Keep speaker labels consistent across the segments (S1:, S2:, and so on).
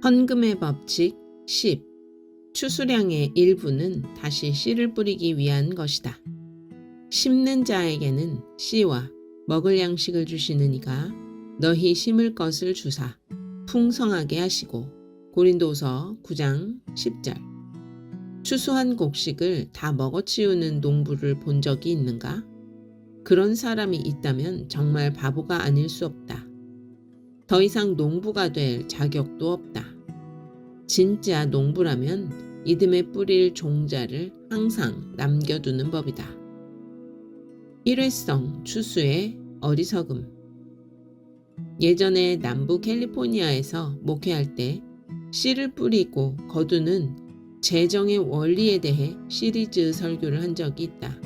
S1: 헌금의 법칙 10. 추수량의 일부는 다시 씨를 뿌리기 위한 것이다. 심는 자에게는 씨와 먹을 양식을 주시는 이가 너희 심을 것을 주사 풍성하게 하시고. 고린도서 9장 10절. 추수한 곡식을 다 먹어치우는 농부를 본 적이 있는가? 그런 사람이 있다면 정말 바보가 아닐 수 없다. 더 이상 농부가 될 자격도 없다. 진짜 농부라면 이듬해 뿌릴 종자를 항상 남겨두는 법이다. 일회성 추수의 어리석음. 예전에 남부 캘리포니아에서 목회할 때 씨를 뿌리고 거두는 재정의 원리에 대해 시리즈 설교를 한 적이 있다.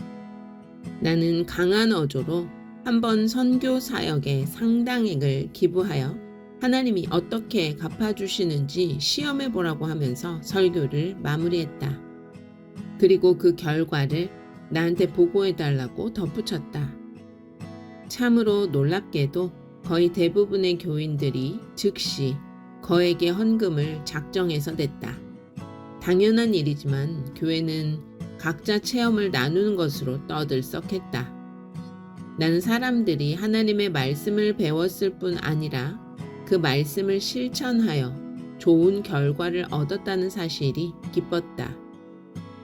S1: 나는 강한 어조로 한번 선교 사역에 상당액을 기부하여 하나님이 어떻게 갚아주시는지 시험해보라고 하면서 설교를 마무리했다. 그리고 그 결과를 나한테 보고해달라고 덧붙였다. 참으로 놀랍게도 거의 대부분의 교인들이 즉시 거액의 헌금을 작정해서 냈다. 당연한 일이지만 교회는 각자 체험을 나누는 것으로 떠들썩했다. 나는 사람들이 하나님의 말씀을 배웠을 뿐 아니라 그 말씀을 실천하여 좋은 결과를 얻었다는 사실이 기뻤다.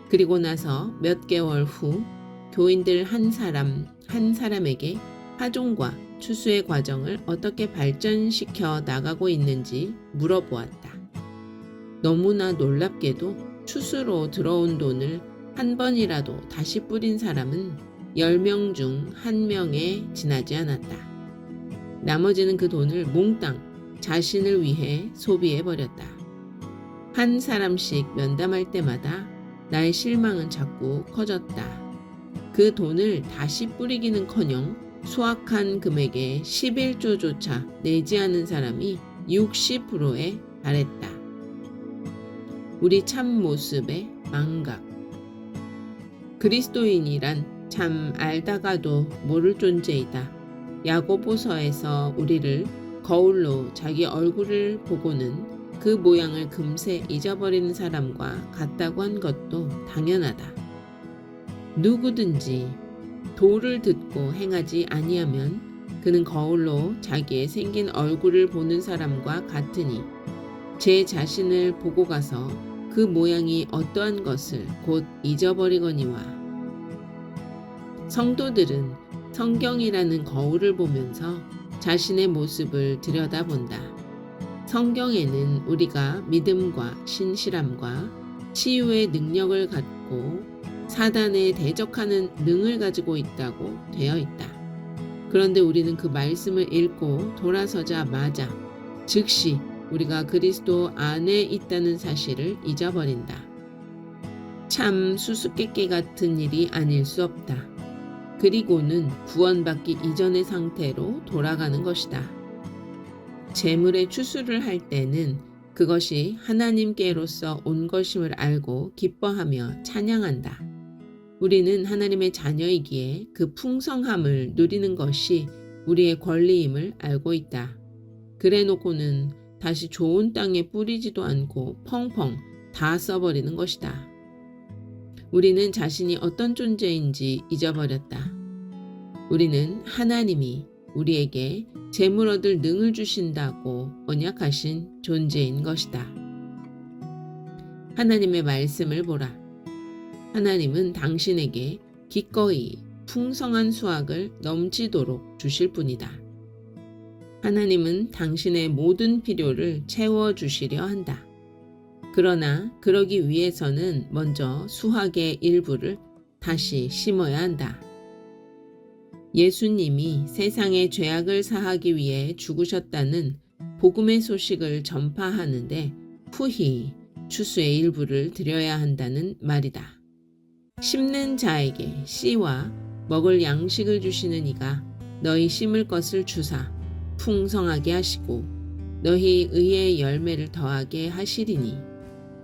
S1: 그리고 나서 몇 개월 후 교인들 한 사람 한 사람에게 파종과 추수의 과정을 어떻게 발전시켜 나가고 있는지 물어보았다. 너무나 놀랍게도 추수로 들어온 돈을 한 번이라도 다시 뿌린 사람은 10명 중 1명에 지나지 않았다. 나머지는 그 돈을 몽땅 자신을 위해 소비해버렸다. 한 사람씩 면담할 때마다 나의 실망은 자꾸 커졌다. 그 돈을 다시 뿌리기는커녕 수확한 금액의 11조조차 내지 않은 사람이 60%에 달했다. 우리 참모습의 망각. 그리스도인이란 참 알다가도 모를 존재이다. 야고보서에서 우리를 거울로 자기 얼굴을 보고는 그 모양을 금세 잊어버리는 사람과 같다고 한 것도 당연하다. 누구든지 도를 듣고 행하지 아니하면 그는 거울로 자기의 생긴 얼굴을 보는 사람과 같으니 제 자신을 보고 가서 그 모양이 어떠한 것을 곧 잊어버리거니와. 성도들은 성경이라는 거울을 보면서 자신의 모습을 들여다본다. 성경에는 우리가 믿음과 신실함과 치유의 능력을 갖고 사단에 대적하는 능을 가지고 있다고 되어 있다. 그런데 우리는 그 말씀을 읽고 돌아서자마자 즉시 우리가 그리스도 안에 있다는 사실을 잊어버린다. 참 수수께끼 같은 일이 아닐 수 없다. 그리고는 구원받기 이전의 상태로 돌아가는 것이다. 재물의 추수를 할 때는 그것이 하나님께로서 온 것임을 알고 기뻐하며 찬양한다. 우리는 하나님의 자녀이기에 그 풍성함을 누리는 것이 우리의 권리임을 알고 있다. 그래 놓고는 다시 좋은 땅에 뿌리지도 않고 펑펑 다 써버리는 것이다. 우리는 자신이 어떤 존재인지 잊어버렸다. 우리는 하나님이 우리에게 재물 얻을 능을 주신다고 언약하신 존재인 것이다. 하나님의 말씀을 보라. 하나님은 당신에게 기꺼이 풍성한 수확을 넘치도록 주실 분이다. 하나님은 당신의 모든 필요를 채워주시려 한다. 그러나 그러기 위해서는 먼저 수확의 일부를 다시 심어야 한다. 예수님이 세상의 죄악을 사하기 위해 죽으셨다는 복음의 소식을 전파하는데 후히 추수의 일부를 드려야 한다는 말이다. 심는 자에게 씨와 먹을 양식을 주시는 이가 너희 심을 것을 주사 풍성하게 하시고 너희 의의 열매를 더하게 하시리니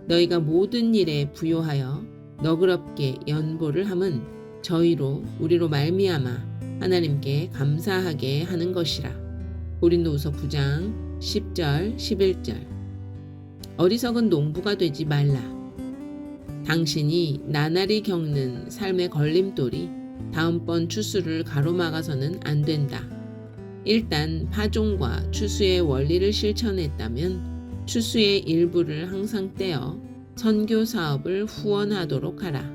S1: 너희가 모든 일에 부요하여 너그럽게 연보를 함은 저희로 우리로 말미암아 하나님께 감사하게 하는 것이라. 고린도후서 9장 10절 11절. 어리석은 농부가 되지 말라. 당신이 나날이 겪는 삶의 걸림돌이 다음번 추수를 가로막아서는 안 된다. 일단 파종과 추수의 원리를 실천했다면 추수의 일부를 항상 떼어 선교 사업을 후원하도록 하라.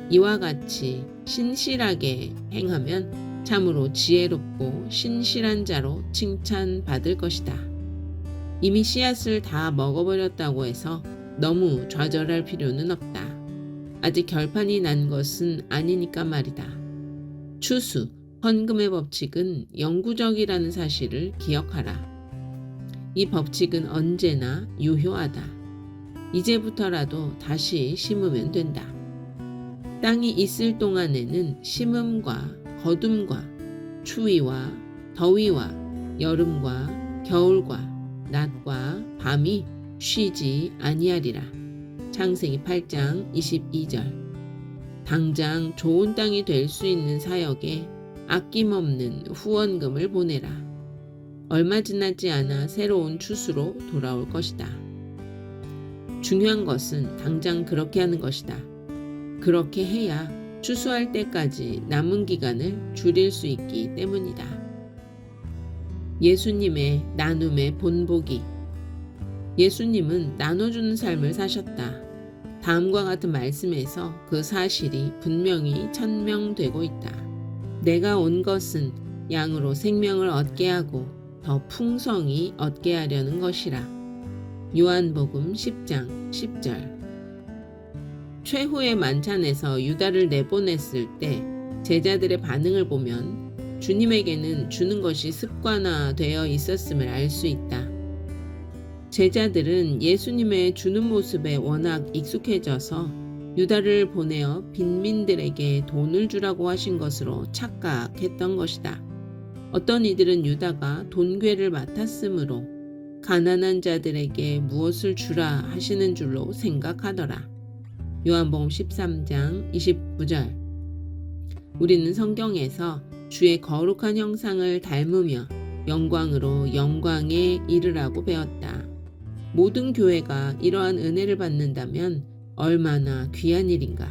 S1: 이와 같이 신실하게 행하면 참으로 지혜롭고 신실한 자로 칭찬받을 것이다. 이미 씨앗을 다 먹어버렸다고 해서 너무 좌절할 필요는 없다. 아직 결판이 난 것은 아니니까 말이다. 추수, 헌금의 법칙은 영구적이라는 사실을 기억하라. 이 법칙은 언제나 유효하다. 이제부터라도 다시 심으면 된다. 땅이 있을 동안에는 심음과 거둠과 추위와 더위와 여름과 겨울과 낮과 밤이 쉬지 아니하리라. 창세기 8장 22절. 당장 좋은 땅이 될 수 있는 사역에 아낌없는 후원금을 보내라. 얼마 지나지 않아 새로운 추수로 돌아올 것이다. 중요한 것은 당장 그렇게 하는 것이다. 그렇게 해야 추수할 때까지 남은 기간을 줄일 수 있기 때문이다. 예수님의 나눔의 본보기. 예수님은 나눠주는 삶을 사셨다. 다음과 같은 말씀에서 그 사실이 분명히 천명되고 있다. 내가 온 것은 양으로 생명을 얻게 하고 더 풍성히 얻게 하려는 것이라. 요한복음 10장 10절. 최후의 만찬에서 유다를 내보냈을 때 제자들의 반응을 보면 주님에게는 주는 것이 습관화되어 있었음을 알 수 있다. 제자들은 예수님의 주는 모습에 워낙 익숙해져서 유다를 보내어 빈민들에게 돈을 주라고 하신 것으로 착각했던 것이다. 어떤 이들은 유다가 돈괴를 맡았으므로 가난한 자들에게 무엇을 주라 하시는 줄로 생각하더라. 요한복음 13장 29절. 우리는 성경에서 주의 거룩한 형상을 닮으며 영광으로 영광에 이르라고 배웠다. 모든 교회가 이러한 은혜를 받는다면 얼마나 귀한 일인가.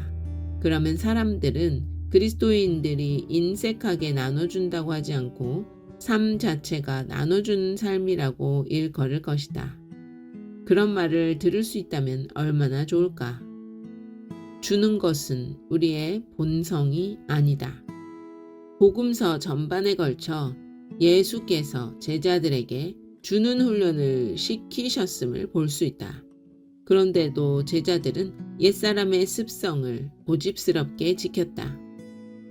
S1: 그러면 사람들은 그리스도인들이 인색하게 나눠준다고 하지 않고 삶 자체가 나눠주는 삶이라고 일컬을 것이다. 그런 말을 들을 수 있다면 얼마나 좋을까. 주는 것은 우리의 본성이 아니다. 복음서 전반에 걸쳐 예수께서 제자들에게 주는 훈련을 시키셨음을 볼 수 있다. 그런데도 제자들은 옛사람의 습성을 고집스럽게 지켰다.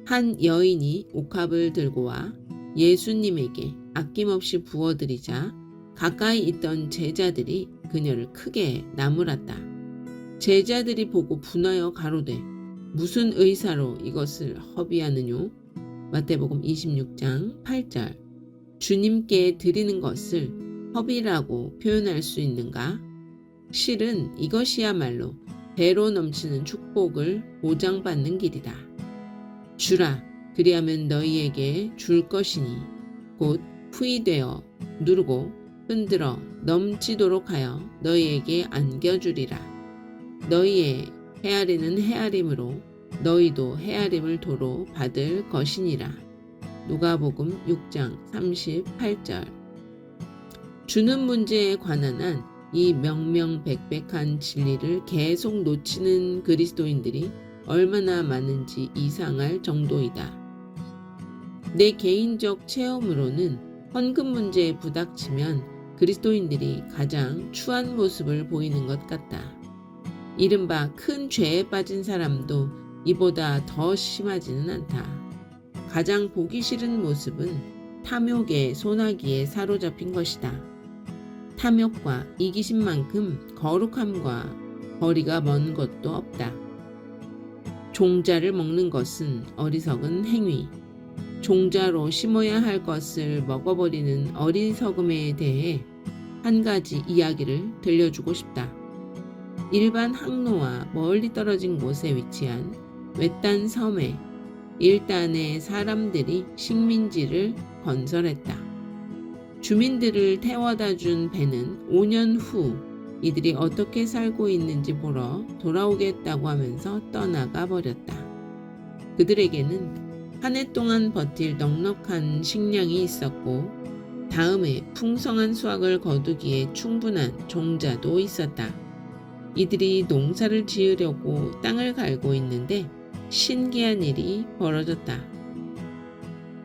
S1: 한 여인이 옥합을 들고 와 예수님에게 아낌없이 부어드리자 가까이 있던 제자들이 그녀를 크게 나무랐다. 제자들이 보고 분하여 가로되 무슨 의사로 이것을 허비하느뇨? 마태복음 26장 8절. 주님께 드리는 것을 허비라고 표현할 수 있는가? 실은 이것이야말로 배로 넘치는 축복을 보장받는 길이다. 주라, 그리하면 너희에게 줄 것이니 곧 후이되어 누르고 흔들어 넘치도록 하여 너희에게 안겨주리라. 너희의 헤아리는 헤아림으로 너희도 헤아림을 도로 받을 것이니라. 누가복음 6장 38절. 주는 문제에 관한 한 이 명명백백한 진리를 계속 놓치는 그리스도인들이 얼마나 많은지 이상할 정도이다. 내 개인적 체험으로는 헌금 문제에 부닥치면 그리스도인들이 가장 추한 모습을 보이는 것 같다. 이른바 큰 죄에 빠진 사람도 이보다 더 심하지는 않다. 가장 보기 싫은 모습은 탐욕의 소나기에 사로잡힌 것이다. 탐욕과 이기심만큼 거룩함과 거리가 먼 것도 없다. 종자를 먹는 것은 어리석은 행위. 종자로 심어야 할 것을 먹어버리는 어리석음에 대해 한 가지 이야기를 들려주고 싶다. 일반 항로와 멀리 떨어진 곳에 위치한 외딴 섬에 일단의 사람들이 식민지를 건설했다. 주민들을 태워다 준 배는 5년 후 이들이 어떻게 살고 있는지 보러 돌아오겠다고 하면서 떠나가 버렸다. 그들에게는 한 해 동안 버틸 넉넉한 식량이 있었고 다음에 풍성한 수확을 거두기에 충분한 종자도 있었다. 이들이 농사를 지으려고 땅을 갈고 있는데 신기한 일이 벌어졌다.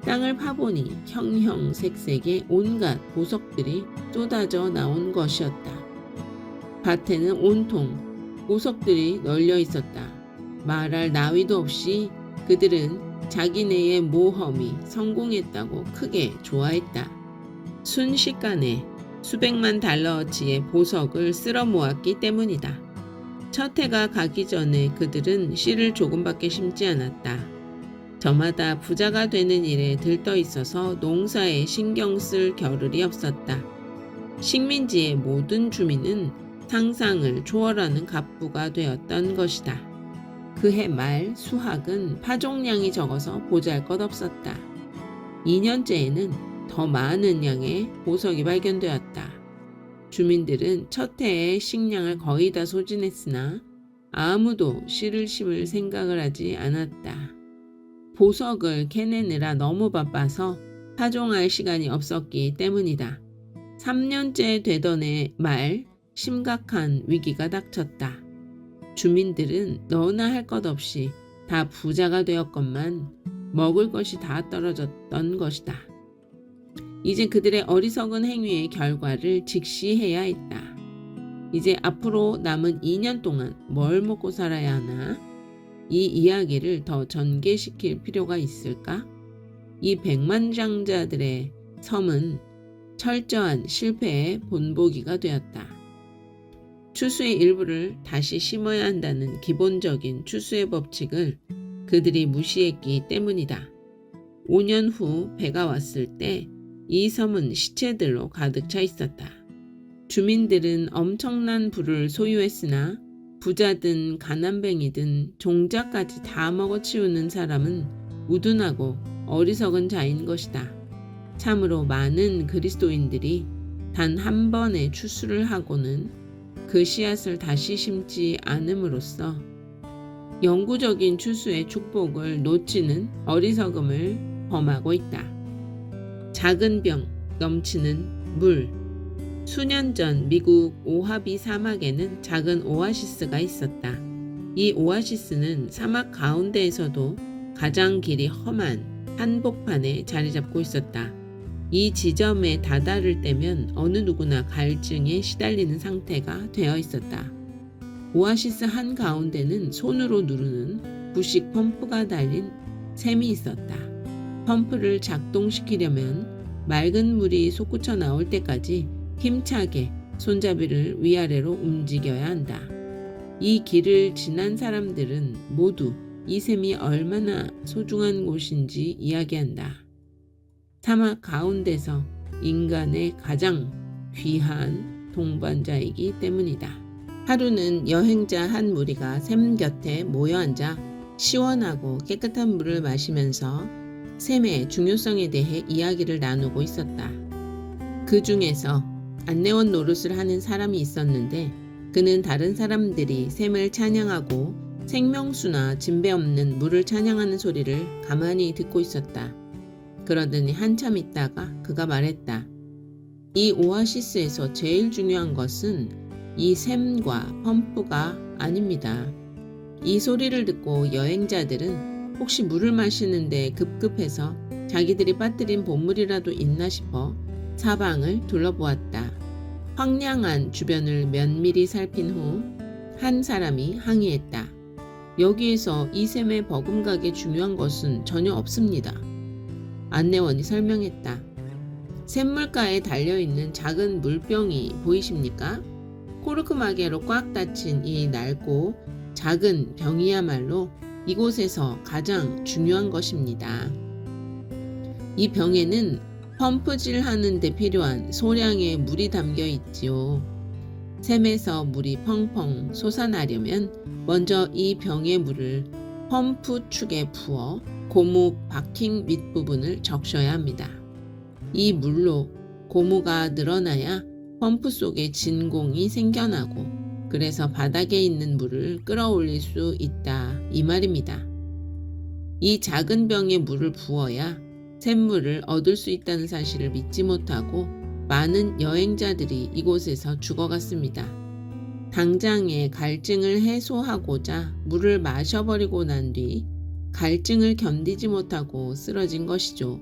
S1: 땅을 파보니 형형색색의 온갖 보석들이 쏟아져 나온 것이었다. 밭에는 온통 보석들이 널려 있었다. 말할 나위도 없이 그들은 자기네의 모험이 성공했다고 크게 좋아했다. 순식간에 수백만 달러어치의 보석을 쓸어 모았기 때문이다. 첫 해가 가기 전에 그들은 씨를 조금밖에 심지 않았다. 저마다 부자가 되는 일에 들떠 있어서 농사에 신경 쓸 겨를이 없었다. 식민지의 모든 주민은 상상을 초월하는 갑부가 되었던 것이다. 그해 말 수확은 파종량이 적어서 보잘것없었다. 2년째에는 더 많은 양의 보석이 발견되었다. 주민들은 첫 해의 식량을 거의 다 소진했으나 아무도 씨를 심을 생각을 하지 않았다. 보석을 캐내느라 너무 바빠서 파종할 시간이 없었기 때문이다. 3년째 되던 해 말 심각한 위기가 닥쳤다. 주민들은 너나 할 것 없이 다 부자가 되었건만 먹을 것이 다 떨어졌던 것이다. 이제 그들의 어리석은 행위의 결과를 직시해야 했다. 이제 앞으로 남은 2년 동안 뭘 먹고 살아야 하나? 이 이야기를 더 전개시킬 필요가 있을까? 이 백만장자들의 섬은 철저한 실패의 본보기가 되었다. 추수의 일부를 다시 심어야 한다는 기본적인 추수의 법칙을 그들이 무시했기 때문이다. 5년 후 배가 왔을 때 이 섬은 시체들로 가득 차 있었다. 주민들은 엄청난 부를 소유했으나 부자든 가난뱅이든 종자까지 다 먹어치우는 사람은 우둔하고 어리석은 자인 것이다. 참으로 많은 그리스도인들이 단 한 번의 추수를 하고는 그 씨앗을 다시 심지 않음으로써 영구적인 추수의 축복을 놓치는 어리석음을 범하고 있다. 작은 병, 넘치는 물. 수년 전 미국 오하비 사막에는 작은 오아시스가 있었다. 이 오아시스는 사막 가운데에서도 가장 길이 험한 한복판에 자리 잡고 있었다. 이 지점에 다다를 때면 어느 누구나 갈증에 시달리는 상태가 되어 있었다. 오아시스 한가운데는 손으로 누르는 부식 펌프가 달린 샘이 있었다. 펌프를 작동시키려면 맑은 물이 솟구쳐 나올 때까지 힘차게 손잡이를 위아래로 움직여야 한다. 이 길을 지난 사람들은 모두 이 샘이 얼마나 소중한 곳인지 이야기한다. 사막 가운데서 인간의 가장 귀한 동반자이기 때문이다. 하루는 여행자 한 무리가 샘 곁에 모여 앉아 시원하고 깨끗한 물을 마시면서 샘의 중요성에 대해 이야기를 나누고 있었다. 그 중에서 안내원 노릇을 하는 사람이 있었는데 그는 다른 사람들이 샘을 찬양하고 생명수나 진배 없는 물을 찬양하는 소리를 가만히 듣고 있었다. 그러더니 한참 있다가 그가 말했다. 이 오아시스에서 제일 중요한 것은 이 샘과 펌프가 아닙니다. 이 소리를 듣고 여행자들은 혹시 물을 마시는데 급급해서 자기들이 빠뜨린 보물이라도 있나 싶어 사방을 둘러보았다. 황량한 주변을 면밀히 살핀 후 한 사람이 항의했다. 여기에서 이 샘의 버금가게 중요한 것은 전혀 없습니다. 안내원이 설명했다. 샘물가에 달려있는 작은 물병이 보이십니까? 코르크 마개로 꽉 닫힌 이 낡고 작은 병이야말로 이곳에서 가장 중요한 것입니다. 이 병에는 펌프질 하는 데 필요한 소량의 물이 담겨 있지요. 샘에서 물이 펑펑 솟아나려면 먼저 이 병의 물을 펌프 축에 부어 고무 바킹 밑부분을 적셔야 합니다. 이 물로 고무가 늘어나야 펌프 속에 진공이 생겨나고 그래서 바닥에 있는 물을 끌어올릴 수 있다 이 말입니다. 이 작은 병에 물을 부어야 샘물을 얻을 수 있다는 사실을 믿지 못하고 많은 여행자들이 이곳에서 죽어갔습니다. 당장의 갈증을 해소하고자 물을 마셔버리고 난 뒤 갈증을 견디지 못하고 쓰러진 것이죠.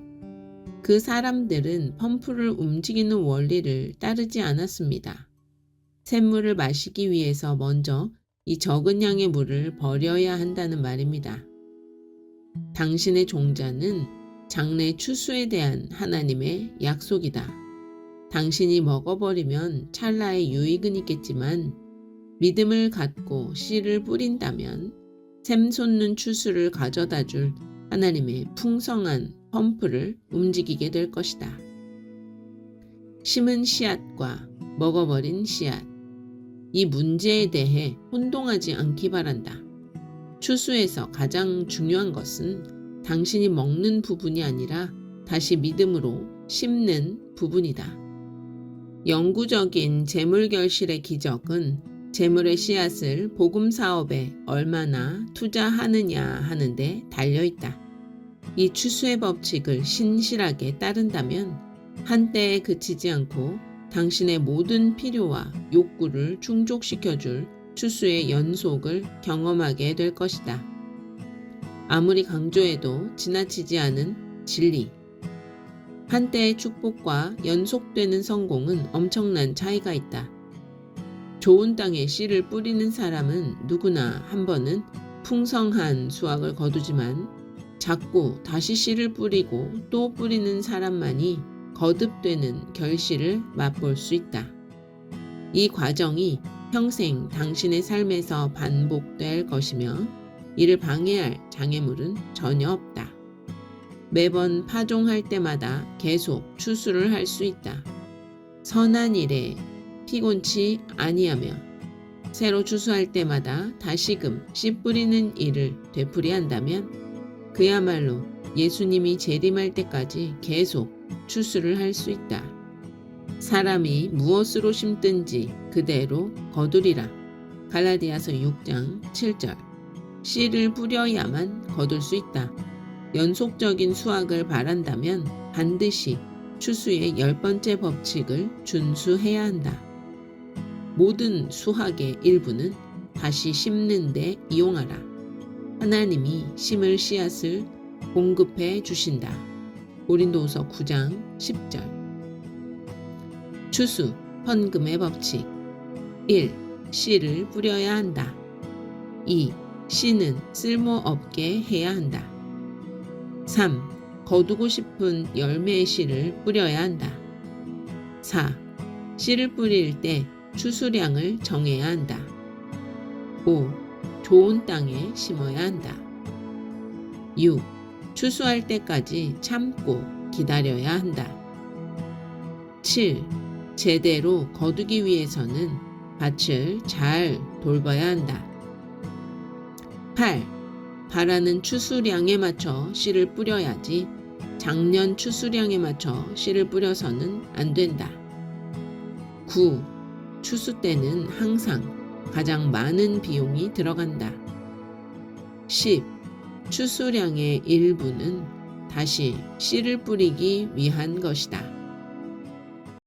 S1: 그 사람들은 펌프를 움직이는 원리를 따르지 않았습니다. 샘물을 마시기 위해서 먼저 이 적은 양의 물을 버려야 한다는 말입니다. 당신의 종자는 장래 추수에 대한 하나님의 약속이다. 당신이 먹어버리면 찰나의 유익은 있겠지만 믿음을 갖고 씨를 뿌린다면 샘 솟는 추수를 가져다 줄 하나님의 풍성한 펌프를 움직이게 될 것이다. 심은 씨앗과 먹어버린 씨앗. 이 문제에 대해 혼동하지 않기 바란다. 추수에서 가장 중요한 것은 당신이 먹는 부분이 아니라 다시 믿음으로 심는 부분이다. 영구적인 재물결실의 기적은 재물의 씨앗을 복음 사업에 얼마나 투자하느냐 하는데 달려있다. 이 추수의 법칙을 신실하게 따른다면 한때에 그치지 않고 당신의 모든 필요와 욕구를 충족시켜줄 추수의 연속을 경험하게 될 것이다. 아무리 강조해도 지나치지 않은 진리. 한때의 축복과 연속되는 성공은 엄청난 차이가 있다. 좋은 땅에 씨를 뿌리는 사람은 누구나 한 번은 풍성한 수확을 거두지만 자꾸 다시 씨를 뿌리고 또 뿌리는 사람만이 거듭되는 결실을 맛볼 수 있다. 이 과정이 평생 당신의 삶에서 반복될 것이며 이를 방해할 장애물은 전혀 없다. 매번 파종할 때마다 계속 추수를 할 수 있다. 선한 일에 피곤치 아니하며 새로 추수할 때마다 다시금 씨 뿌리는 일을 되풀이한다면 그야말로 예수님이 재림할 때까지 계속 추수를 할 수 있다. 사람이 무엇으로 심든지 그대로 거두리라. 갈라디아서 6장 7절. 씨를 뿌려야만 거둘 수 있다. 연속적인 수확을 바란다면 반드시 추수의 10번째 법칙을 준수해야 한다. 모든 수확의 일부는 다시 심는 데 이용하라. 하나님이 심을 씨앗을 공급해 주신다. 고린도후서 9장 10절. 추수, 헌금의 법칙. 1. 씨를 뿌려야 한다. 2. 씨는 쓸모없게 해야 한다. 3. 거두고 싶은 열매의 씨를 뿌려야 한다. 4. 씨를 뿌릴 때 추수량을 정해야 한다. 5. 좋은 땅에 심어야 한다. 6. 추수할 때까지 참고 기다려야 한다. 7. 제대로 거두기 위해서는 밭을 잘 돌봐야 한다. 8. 바라는 추수량에 맞춰 씨를 뿌려야지 작년 추수량에 맞춰 씨를 뿌려서는 안 된다. 9. 추수 때는 항상 가장 많은 비용이 들어간다. 10. 추수량의 일부는 다시 씨를 뿌리기 위한 것이다.